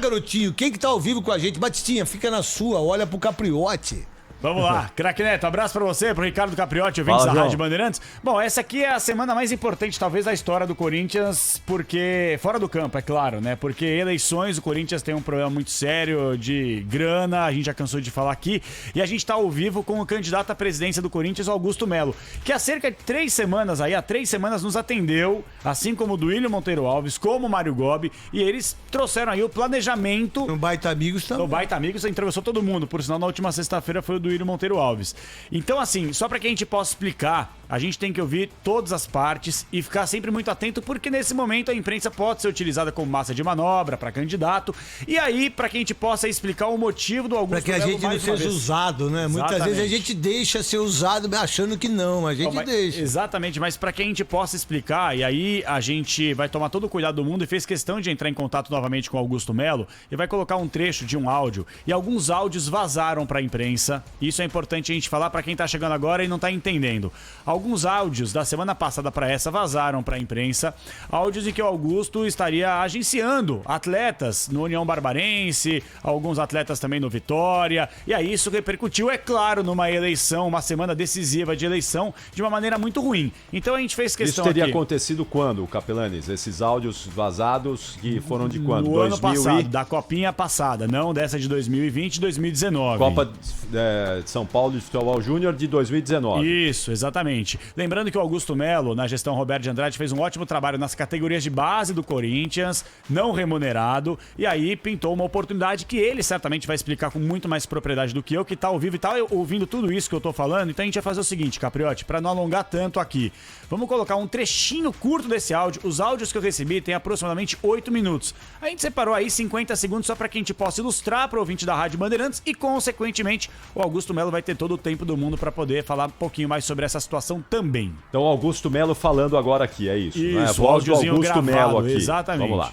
garotinho. Quem que tá ao vivo com a gente? Batistinha, fica na sua, olha pro Capriote. Vamos lá, Craque Neto, abraço pra você, pro Ricardo Capriotti, ouvintes da Rádio Bandeirantes. Bom, essa aqui é a semana mais importante, talvez, da história do Corinthians, porque, fora do campo, é claro, né? Porque eleições, o Corinthians tem um problema muito sério de grana, a gente já cansou de falar aqui, e a gente tá ao vivo com o candidato à presidência do Corinthians, Augusto Melo, que há cerca de 3 semanas há 3 semanas nos atendeu, assim como o Duílio Monteiro Alves, como o Mário Gobi, e eles trouxeram aí o planejamento... No Baita Amigos também. No Baita Amigos, atravessou todo mundo, por sinal, na última sexta-feira foi o Duílio Monteiro Alves. Então, assim, só para que a gente possa explicar, a gente tem que ouvir todas as partes e ficar sempre muito atento, porque nesse momento a imprensa pode ser utilizada como massa de manobra para candidato. E aí, para que a gente possa explicar o motivo do Augusto Melo. Para que a gente não seja usado, né? Exatamente. Muitas vezes a gente deixa ser usado achando que não, a gente deixa. Exatamente, mas para que a gente possa explicar, e aí a gente vai tomar todo o cuidado do mundo e fez questão de entrar em contato novamente com o Augusto Melo e vai colocar um trecho de um áudio. E alguns áudios vazaram para a imprensa. Isso é importante a gente falar para quem tá chegando agora e não tá entendendo. Alguns áudios da semana passada para essa vazaram para a imprensa. Áudios em que o Augusto estaria agenciando atletas no União Barbarense, alguns atletas também no Vitória. E aí isso repercutiu, é claro, numa eleição, uma semana decisiva de eleição, de uma maneira muito ruim. Então a gente fez questão. Isso teria acontecido quando, Capelanes? Esses áudios vazados que foram de quando? No ano passado, da Copinha passada, não dessa de 2020 e 2019. Copa de São Paulo de Futebol Júnior de 2019. Isso, exatamente. Lembrando que o Augusto Melo, na gestão Roberto de Andrade, fez um ótimo trabalho nas categorias de base do Corinthians, não remunerado, e aí pintou uma oportunidade que ele certamente vai explicar com muito mais propriedade do que eu, que tá ao vivo e tá ouvindo tudo isso que eu tô falando. Então a gente vai fazer o seguinte, Capriotti, para não alongar tanto aqui. Vamos colocar um trechinho curto desse áudio. Os áudios que eu recebi têm aproximadamente 8 minutos. A gente separou aí 50 segundos só para que a gente possa ilustrar para o ouvinte da Rádio Bandeirantes e, consequentemente, o Augusto Melo vai ter todo o tempo do mundo para poder falar um pouquinho mais sobre essa situação também. Então, Augusto Melo falando agora aqui, é isso? Isso, né? A voz do Augusto gravado, Melo aqui. Exatamente. Vamos lá.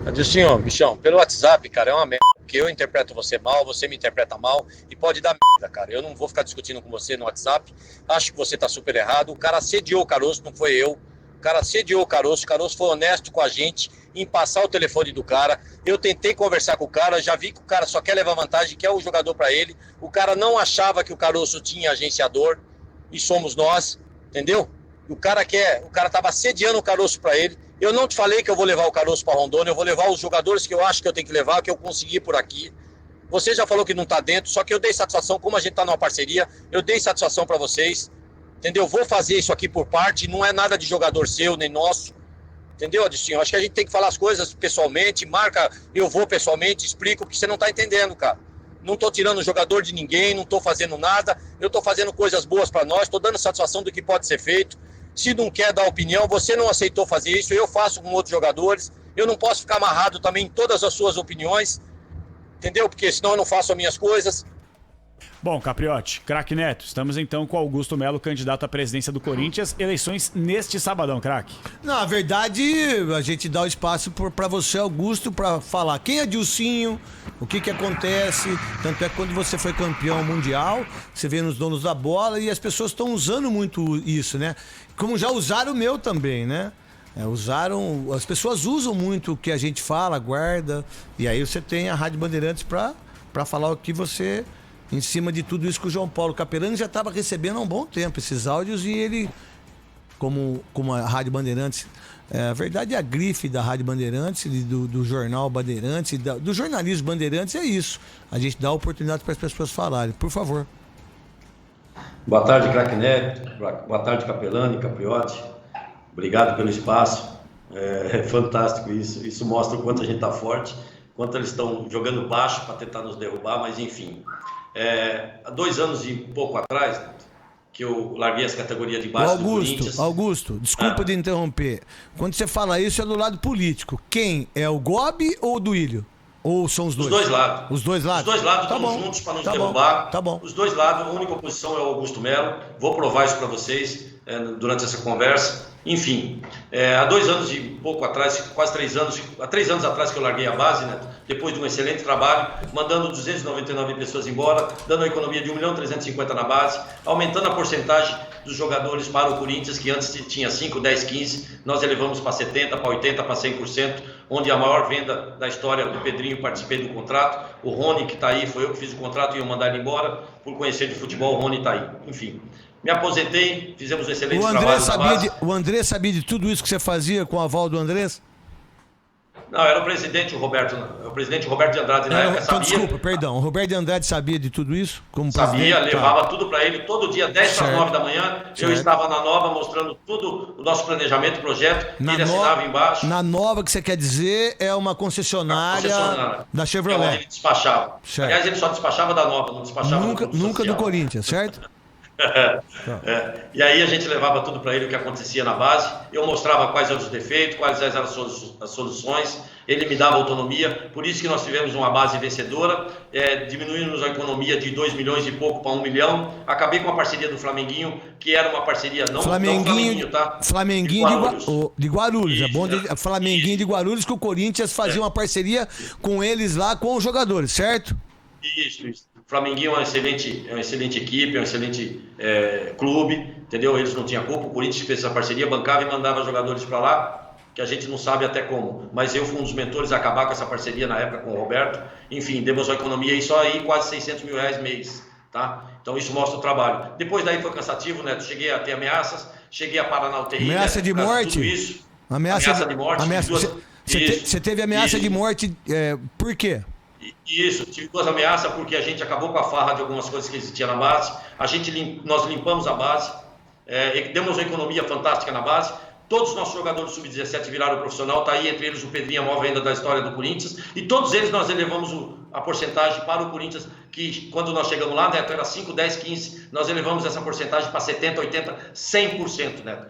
Adilcinho, bichão, pelo WhatsApp, cara, é uma merda, porque eu interpreto você mal, você me interpreta mal e pode dar merda, cara. Eu não vou ficar discutindo com você no WhatsApp, acho que você tá super errado. O cara assediou o Caroço, não foi eu. O cara assediou o Caroço foi honesto com a gente em passar o telefone do cara. Eu tentei conversar com o cara, já vi que o cara só quer levar vantagem, quer o jogador pra ele. O cara não achava que o Caroço tinha agenciador e somos nós, entendeu? O cara tava assediando o Caroço pra ele. Eu não te falei que eu vou levar o Caroço para Rondônia, eu vou levar os jogadores que eu acho que eu tenho que levar, que eu consegui por aqui. Você já falou que não tá dentro, só que eu dei satisfação, como a gente tá numa parceria, eu dei satisfação para vocês, entendeu? Vou fazer isso aqui por parte, não é nada de jogador seu, nem nosso, entendeu, Adilcinho? Acho que a gente tem que falar as coisas pessoalmente, marca, eu vou pessoalmente, explico, porque você não tá entendendo, cara. Não tô tirando o jogador de ninguém, não tô fazendo nada, eu tô fazendo coisas boas para nós, tô dando satisfação do que pode ser feito. Se não quer dar opinião, você não aceitou fazer isso, eu faço com outros jogadores, eu não posso ficar amarrado também em todas as suas opiniões, entendeu? Porque senão eu não faço as minhas coisas. Bom, Capriotti, Craque Neto, estamos então com Augusto Melo, candidato à presidência do Corinthians, eleições neste sabadão, Craque. Na verdade, a gente dá o espaço para você, Augusto, para falar quem é Dilcinho, o que acontece. Tanto é que quando você foi campeão mundial, você vê nos donos da bola e as pessoas estão usando muito isso, né? Como já usaram o meu também, né? As pessoas usam muito o que a gente fala, guarda, e aí você tem a Rádio Bandeirantes para falar o que você... Em cima de tudo isso que o João Paulo Capelani já estava recebendo há um bom tempo, esses áudios, e ele, como a Rádio Bandeirantes, a verdade é a grife da Rádio Bandeirantes, do jornal Bandeirantes, do jornalismo Bandeirantes, é isso. A gente dá a oportunidade para as pessoas falarem. Por favor. Boa tarde, Craque Neto. Boa tarde, Capelani, Capriotti. Obrigado pelo espaço. É fantástico isso. Isso mostra o quanto a gente está forte, quanto eles estão jogando baixo para tentar nos derrubar, mas enfim... há 2 anos e pouco atrás, que eu larguei as categorias de base do Corinthians. Augusto, desculpa de interromper. Quando você fala isso, é do lado político. Quem? É o Gobi ou o Duílio? Ou são os dois? Os dois lados. Os dois lados? Os dois lados tá estamos bom, juntos para nos tá derrubar. Bom, tá bom. Os dois lados, a única oposição é o Augusto Melo. Vou provar isso para vocês durante essa conversa. Enfim, há 2 anos e pouco atrás, quase 3 anos, há 3 anos atrás que eu larguei a base, né? Depois de um excelente trabalho, mandando 299 pessoas embora, dando uma economia de 1.350.000 na base, aumentando a porcentagem dos jogadores para o Corinthians, que antes tinha 5, 10, 15, nós elevamos para 70, para 80, para 100%, onde a maior venda da história do Pedrinho, participei do contrato. O Rony, que está aí, foi eu que fiz o contrato e eu mandar ele embora. Por conhecer de futebol, o Rony está aí. Enfim, me aposentei, fizemos um excelente trabalho na base. O André sabia de tudo isso que você fazia com o aval do Andrés? Não, era o presidente Roberto de Andrade na época, Então, sabia. desculpa, perdão. O Roberto de Andrade sabia de tudo isso? Como Sabia, presidente? levava tudo para ele, todo dia, 10 para as 9 da manhã, Certo. eu estava na Nova mostrando tudo o nosso planejamento, projeto, ele assinava embaixo. Na Nova, que você quer dizer, é uma concessionária da É Chevrolet. onde ele despachava. Certo. Aliás, ele só despachava da Nova, não despachava do Clube Nunca do Social. Corinthians, certo? E aí a gente levava tudo para ele, o que acontecia na base, eu mostrava quais eram os defeitos, quais eram as soluções, ele me dava autonomia, por isso que nós tivemos uma base vencedora, diminuímos a economia de 2 milhões e pouco para 1 milhão, acabei com a parceria do Flamenguinho, que era uma parceria não Flamenguinho, tá? Flamenguinho de Guarulhos, Isso, é bom de, Flamenguinho de Guarulhos, que o Corinthians fazia uma parceria com eles lá, com os jogadores, certo? Isso. O Flamenguinho é uma excelente equipe, é um excelente clube, entendeu? Eles não tinham culpa, o Corinthians fez essa parceria, bancava e mandava jogadores para lá, que a gente não sabe até como. Mas eu fui um dos mentores a acabar com essa parceria na época com o Roberto. Enfim, demos uma economia e só aí quase 600 mil reais mês, tá? Então isso mostra o trabalho. Depois daí foi cansativo, né? Cheguei a ter ameaças, cheguei a parar na UTI. Ameaça de morte? Tudo isso. Ameaça de morte. Você teve ameaça de morte, por quê? Isso, tive 2 ameaças porque a gente acabou com a farra de algumas coisas que existiam na base. Nós limpamos a base, demos uma economia fantástica na base. Todos os nossos jogadores sub-17 viraram profissional, está aí entre eles o Pedrinho, a maior venda da história do Corinthians. E todos eles nós elevamos a porcentagem para o Corinthians, que quando nós chegamos lá, Neto, era 5, 10, 15. Nós elevamos essa porcentagem para 70, 80, 100%, Neto.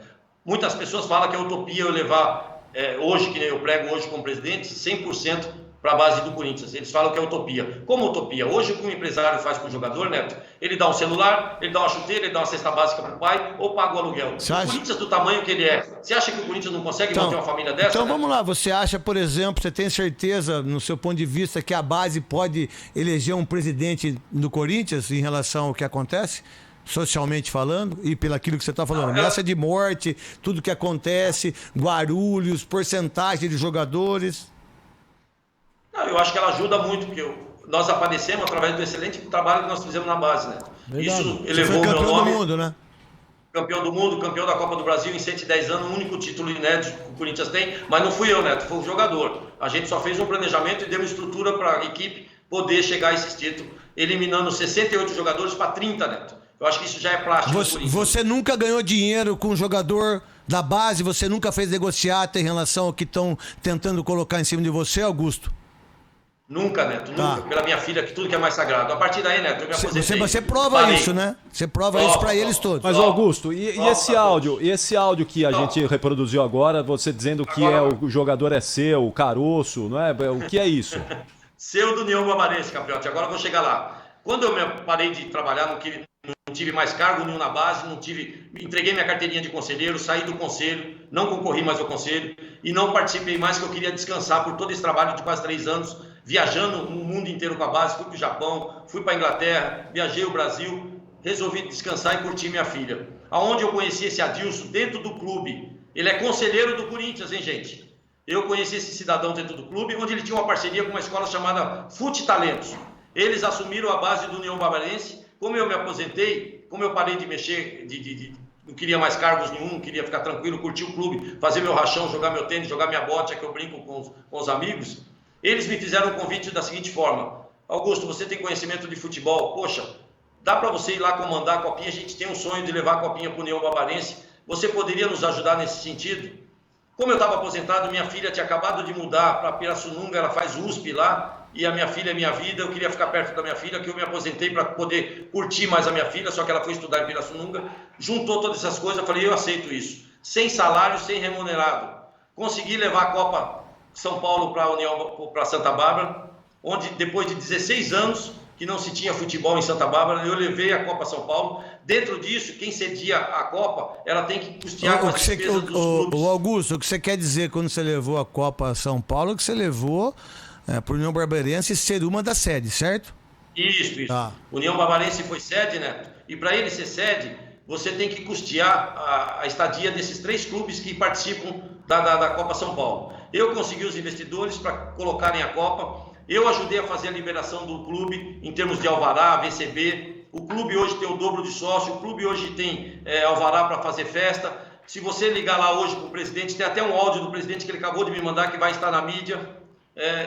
Muitas pessoas falam que é utopia eu levar, hoje, que eu prego hoje como presidente, 100% para a base do Corinthians. Eles falam que é utopia. Como utopia? Hoje o que o empresário faz com o jogador, Neto, ele dá um celular, ele dá uma chuteira, ele dá uma cesta básica para o pai ou paga o aluguel. O Corinthians do tamanho que ele é, você acha que o Corinthians não consegue manter uma família dessa? Então Neto? vamos lá, você acha, por exemplo, você tem certeza, no seu ponto de vista, que a base pode eleger um presidente do Corinthians em relação ao que acontece? Socialmente falando, e pelo aquilo que você está falando, ameaça de morte, tudo que acontece, Guarulhos, porcentagem de jogadores. Não, eu acho que ela ajuda muito, porque nós aparecemos através do excelente trabalho que nós fizemos na base, né? Verdade. Isso Você elevou foi o meu campeão nome. do mundo, né? Campeão do mundo, campeão da Copa do Brasil em 110 anos, o único título inédito que o Corinthians tem, mas não fui eu, Neto, foi o jogador. A gente só fez um planejamento e deu estrutura para a equipe poder chegar a esses títulos, eliminando 68 jogadores para 30, Neto. Eu acho que isso já é plástico. Você nunca ganhou dinheiro com um jogador da base, você nunca fez negociata em relação ao que estão tentando colocar em cima de você, Augusto? Nunca, Neto, nunca. Pela minha filha, que tudo que é mais sagrado. A partir daí, Neto, eu me aposentei. Você prova isso, né? Você prova isso pra eles todos. Mas, Augusto, e esse áudio que a gente reproduziu agora, você dizendo que o jogador é seu, o caroço, não é? O que é isso? Seu do União Barbarense, Capriotti. Agora eu vou chegar lá. Quando eu parei de trabalhar, não tive mais cargo nenhum na base, entreguei minha carteirinha de conselheiro, saí do conselho, não concorri mais ao conselho e não participei mais, que eu queria descansar por todo esse trabalho de quase 3 anos, viajando o mundo inteiro com a base. Fui para o Japão, fui para a Inglaterra, viajei o Brasil, resolvi descansar e curtir minha filha. Aonde eu conheci esse Adilson? Dentro do clube. Ele é conselheiro do Corinthians, hein, gente? Eu conheci esse cidadão dentro do clube, onde ele tinha uma parceria com uma escola chamada Fute Talentos. Eles assumiram a base do União Barbarense. Como eu me aposentei, como eu parei de mexer, não queria mais cargos nenhum, queria ficar tranquilo, curtir o clube, fazer meu rachão, jogar meu tênis, jogar minha bote, que eu brinco com os amigos, eles me fizeram um convite da seguinte forma: Augusto, você tem conhecimento de futebol, poxa, dá para você ir lá comandar a Copinha, a gente tem um sonho de levar a Copinha para o União Barbarense, você poderia nos ajudar nesse sentido? Como eu estava aposentado, minha filha tinha acabado de mudar para Pirassununga, ela faz USP lá, e a minha filha é minha vida, eu queria ficar perto da minha filha, que eu me aposentei para poder curtir mais a minha filha, só que ela foi estudar em Pirassununga, juntou todas essas coisas, eu falei, eu aceito isso, sem salário, sem remunerado. Consegui levar a Copa São Paulo para Santa Bárbara, onde depois de 16 anos que não se tinha futebol em Santa Bárbara, eu levei a Copa São Paulo. Dentro disso, quem cedia a Copa, ela tem que custear com as despesas dos clubes. O Augusto, o que você quer dizer quando você levou a Copa São Paulo, que você levou para o União Barbarense ser uma das sedes, certo? Isso. União Barbarense foi sede, né? E para ele ser sede, você tem que custear a estadia desses 3 clubes que participam da Copa São Paulo. Eu consegui os investidores para colocarem a Copa. Eu ajudei a fazer a liberação do clube em termos de alvará, VCB. O clube hoje tem o dobro de sócio, o clube hoje tem alvará para fazer festa. Se você ligar lá hoje para o presidente, tem até um áudio do presidente que ele acabou de me mandar, que vai estar na mídia,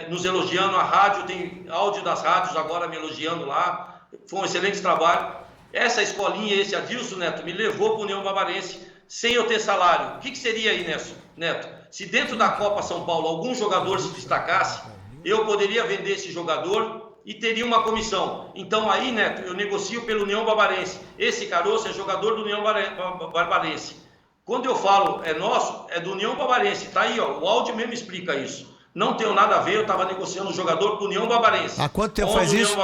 nos elogiando. A rádio, tem áudio das rádios agora me elogiando lá. Foi um excelente trabalho. Essa escolinha, esse Adilson, Neto, me levou para a União Barbarense sem eu ter salário. O que seria aí, Neto? Se dentro da Copa São Paulo algum jogador se destacasse, eu poderia vender esse jogador e teria uma comissão. Então aí, Neto, eu negocio pelo União Barbarense. Esse Caroço é jogador do União Barbarense. Quando eu falo é nosso, é do União Barbarense. Tá aí, ó, o áudio mesmo explica isso. Não tenho nada a ver, eu estava negociando o jogador do União Barbarense. Há quanto tempo faz isso?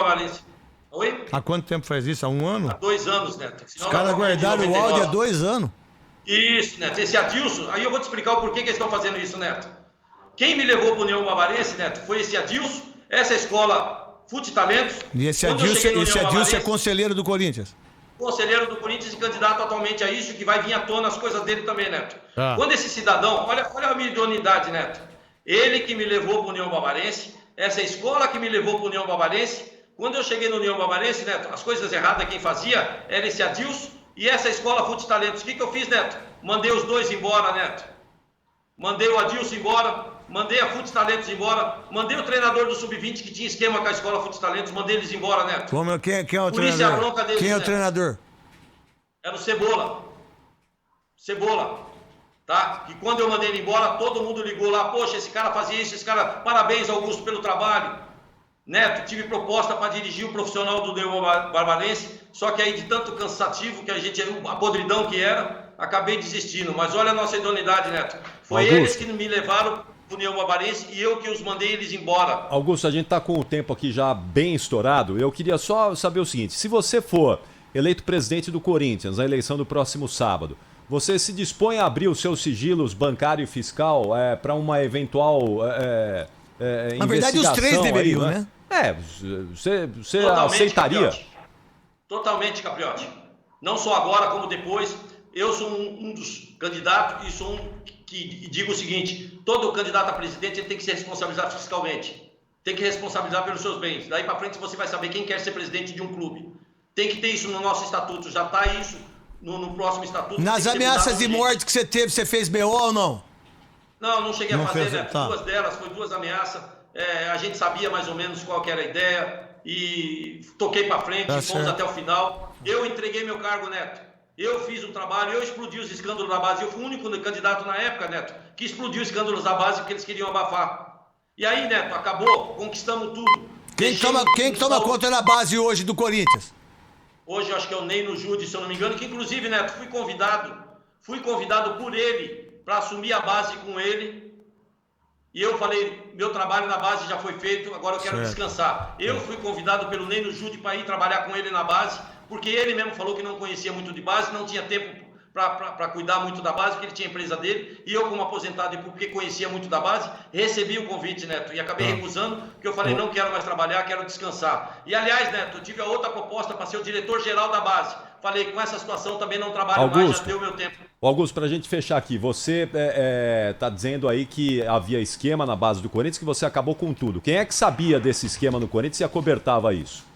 Oi? Há quanto tempo faz isso? Há 1 ano? Há 2 anos, Neto. Os caras guardaram o áudio há 2 anos. Isso, Neto. Esse Adilson, aí eu vou te explicar o porquê que eles estão fazendo isso, Neto. Quem me levou para o União Barbarense, Neto, foi esse Adilson, essa escola Fute Talentos. E esse Adilson é conselheiro do Corinthians. Conselheiro do Corinthians e candidato atualmente a isso, que vai vir à tona as coisas dele também, Neto. Ah. Quando esse cidadão, olha a minha idoneidade, Neto. Ele que me levou para o União Barbarense, essa escola que me levou para o União Barbarense. Quando eu cheguei no União Barbarense, Neto, as coisas erradas quem fazia era esse Adilson e essa escola Fute Talentos. O que eu fiz, Neto? Mandei os dois embora, Neto. Mandei o Adilson embora, mandei a Fute Talentos embora, mandei o treinador do Sub-20 que tinha esquema com a escola Fute Talentos, mandei eles embora, Neto. Quem é o Por isso é a treinador? bronca deles, Quem é o Neto. treinador? Era o Cebola. Tá? E quando eu mandei ele embora, todo mundo ligou lá, poxa, esse cara fazia isso, esse cara, parabéns, Augusto, pelo trabalho. Neto, tive proposta para dirigir o profissional do União Barbarense, só que aí de tanto cansativo que a podridão que era, acabei desistindo. Mas olha a nossa idoneidade, Neto. Foi Augusto. eles que me levaram para o União Barbarense e eu que os mandei eles embora. Augusto, a gente está com o tempo aqui já bem estourado. Eu queria só saber o seguinte: se você for eleito presidente do Corinthians na eleição do próximo sábado, você se dispõe a abrir os seus sigilos bancário e fiscal para uma eventual Na verdade, os 3 deveriam, aí, né? Você Totalmente, aceitaria? Capriotti. Totalmente, Capriotti. Não só agora, como depois. Eu sou um dos candidatos e sou que digo o seguinte: todo candidato a presidente ele tem que se responsabilizar fiscalmente. Tem que responsabilizar pelos seus bens. Daí para frente você vai saber quem quer ser presidente de um clube. Tem que ter isso no nosso estatuto. Já está isso no próximo estatuto. Nas ameaças de morte que você teve, você fez BO ou não? Não cheguei a fazer, né? Tá. 2 delas, foi 2 ameaças. A gente sabia mais ou menos qual que era a ideia e toquei para frente, Tá fomos certo. até o final. Eu entreguei meu cargo, Neto. Eu fiz o trabalho, eu explodi os escândalos da base. Eu fui o único candidato na época, Neto, que explodiu os escândalos da base porque eles queriam abafar. E aí, Neto, acabou, conquistamos tudo. Quem toma conta na base hoje do Corinthians? Hoje eu acho que é o Neino Jude, se eu não me engano, que inclusive, Neto, fui convidado por ele para assumir a base com ele. E eu falei, meu trabalho na base já foi feito, agora eu quero descansar. Eu fui convidado pelo Neino Jude para ir trabalhar com ele na base, porque ele mesmo falou que não conhecia muito de base, não tinha tempo para cuidar muito da base, porque ele tinha a empresa dele. E eu, como aposentado e porque conhecia muito da base, recebi o convite, Neto, e acabei recusando, porque eu falei, não quero mais trabalhar, quero descansar. E aliás, Neto, eu tive a outra proposta para ser o diretor-geral da base. Falei, com essa situação também não trabalho mais, já deu meu tempo. Augusto, para a gente fechar aqui, você está dizendo aí que havia esquema na base do Corinthians, que você acabou com tudo. Quem é que sabia desse esquema no Corinthians e acobertava isso?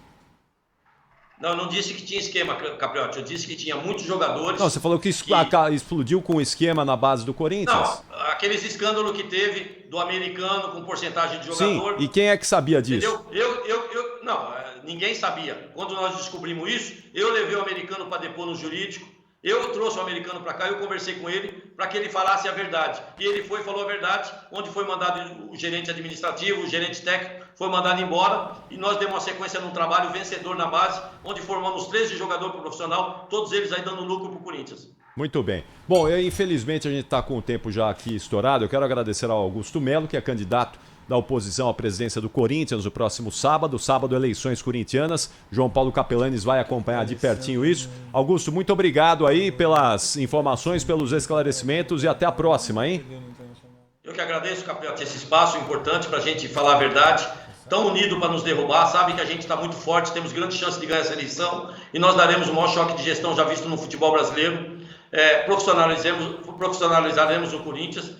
Não, eu não disse que tinha esquema, Capriotti. Eu disse que tinha muitos jogadores... Não, você falou que explodiu com o esquema na base do Corinthians. Não, aqueles escândalos que teve do americano com porcentagem de jogador... Sim, e quem é que sabia disso? Entendeu? Não, ninguém sabia. Quando nós descobrimos isso, eu levei o americano para depor no jurídico, eu trouxe o americano para cá, eu conversei com ele para que ele falasse a verdade. E ele foi e falou a verdade, onde foi mandado o gerente administrativo, o gerente técnico, foi mandado embora e nós demos uma sequência num trabalho vencedor na base, onde formamos 13 jogadores profissional, todos eles aí dando lucro para o Corinthians. Muito bem. Bom, infelizmente a gente está com o tempo já aqui estourado. Eu quero agradecer ao Augusto Melo, que é candidato da oposição à presidência do Corinthians no próximo sábado. Sábado, eleições corintianas. João Paulo Capelanes vai acompanhar de pertinho isso. Augusto, muito obrigado aí pelas informações, pelos esclarecimentos e até a próxima, hein? Eu que agradeço, Capriotti, esse espaço importante para a gente falar a verdade. Tão unido para nos derrubar, sabe que a gente está muito forte, temos grande chance de ganhar essa eleição e nós daremos o maior choque de gestão já visto no futebol brasileiro. Profissionalizaremos o Corinthians.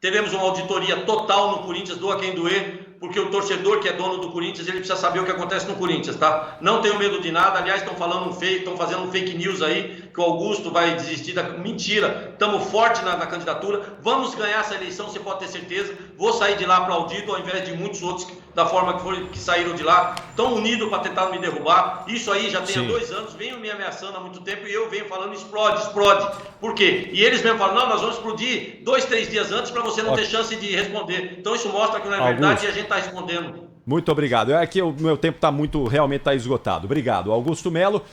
Teremos uma auditoria total no Corinthians, doa quem doer, porque o torcedor que é dono do Corinthians, ele precisa saber o que acontece no Corinthians, tá? Não tenho medo de nada. Aliás, estão fazendo um fake news aí, que o Augusto vai desistir da... Mentira, estamos fortes na candidatura, vamos ganhar essa eleição, você pode ter certeza. Vou sair de lá aplaudido, ao invés de muitos outros da forma que saíram de lá, estão unidos para tentar me derrubar. Isso aí já tem há 2 anos, venho me ameaçando há muito tempo, e eu venho falando explode. Por quê? E eles mesmo falam, não, nós vamos explodir 2, 3 dias antes para você não ter chance de responder. Então isso mostra que não é verdade, e a gente está respondendo. Muito obrigado. É que o meu tempo realmente está esgotado. Obrigado. Augusto Melo,